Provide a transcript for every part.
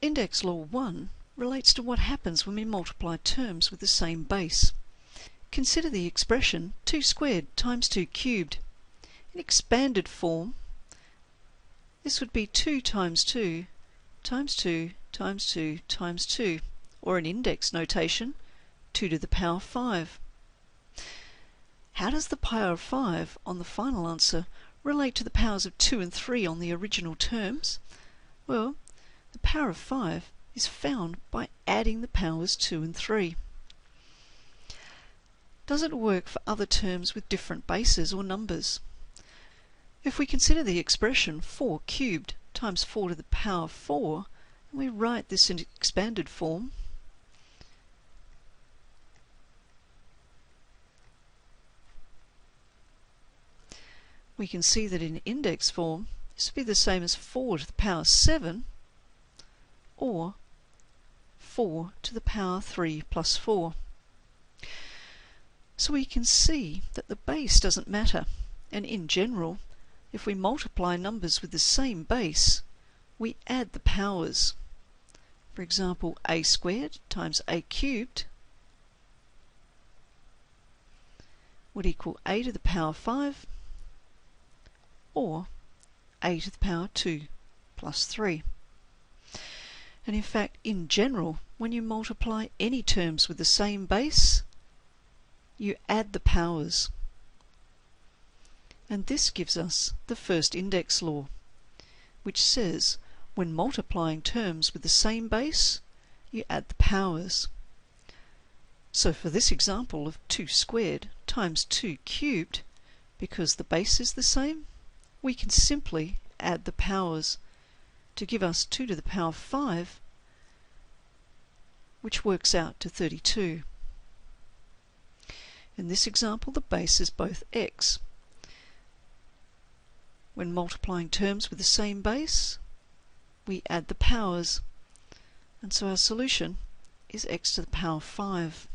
Index law 1 relates to what happens when we multiply terms with the same base. Consider the expression 2 squared times 2 cubed. In expanded form, this would be 2 times 2 times 2 times 2 times 2, or in index notation, 2 to the power 5. How does the power of 5 on the final answer relate to the powers of 2 and 3 on the original terms? Well, the power of 5 is found by adding the powers 2 and 3. Does it work for other terms with different bases or numbers? If we consider the expression 4 cubed times 4 to the power 4, and we write this in expanded form, we can see that in index form this would be the same as 4 to the power 7 or 4 to the power 3 plus 4. So we can see that the base doesn't matter, and in general, if we multiply numbers with the same base, we add the powers. For example, a squared times a cubed would equal a to the power 5 or a to the power 2 plus 3. And in fact, in general, when you multiply any terms with the same base, you add the powers. And this gives us the first index law, which says when multiplying terms with the same base, you add the powers. So for this example of 2 squared times 2 cubed, because the base is the same, we can simply add the powers to give us 2 to the power 5, which works out to 32. In this example, the base is both x. When multiplying terms with the same base, we add the powers, and so our solution is x to the power 5.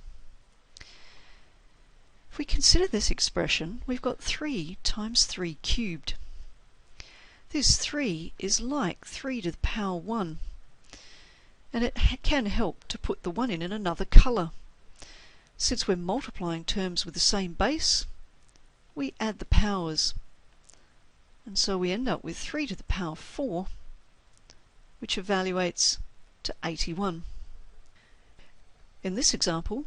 If we consider this expression, we've got 3 times 3 cubed. This 3 is like 3 to the power 1, and it can help to put the 1 in another colour. Since we're multiplying terms with the same base, we add the powers, and so we end up with 3 to the power 4, which evaluates to 81. In this example,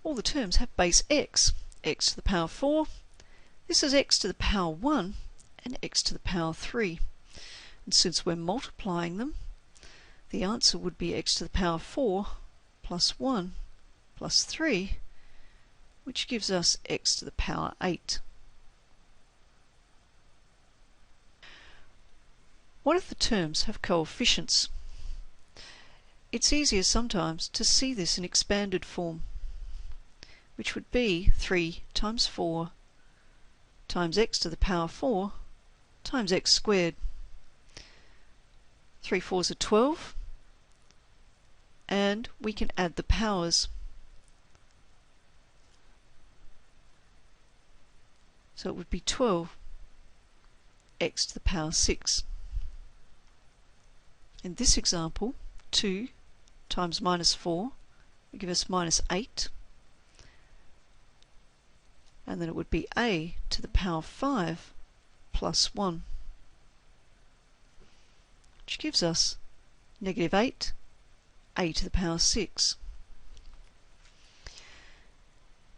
all the terms have base x, x to the power 4, this is x to the power 1, and x to the power 3. And since we're multiplying them, the answer would be x to the power 4 plus 1 plus 3, which gives us x to the power 8. What if the terms have coefficients? It's easier sometimes to see this in expanded form, which would be 3 times 4 times x to the power 4 times x squared. 3 fours are 12, and we can add the powers. So it would be 12 x to the power 6. In this example, 2 times minus 4 would give us minus 8, and then it would be a to the power 5 plus 1, which gives us negative 8, a to the power 6.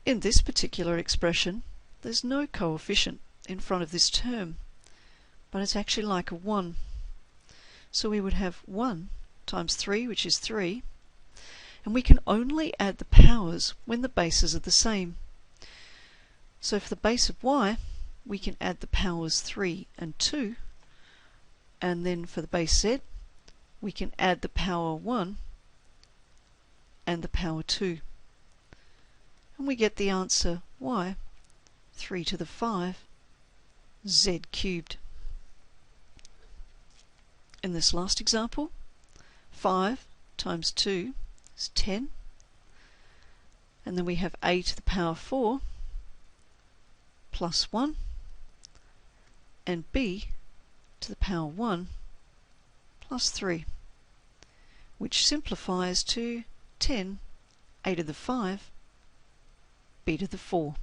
In this particular expression, there's no coefficient in front of this term, but it's actually like a 1. So we would have 1 times 3, which is 3, and we can only add the powers when the bases are the same. So for the base of y, we can add the powers 3 and 2, and then for the base z, we can add the power 1 and the power 2. And we get the answer y, 3 to the 5, z cubed. In this last example, 5 times 2 is 10, and then we have a to the power 4 plus 1, and b to the power 1 plus 3, which simplifies to 10 a to the 5 b to the 4.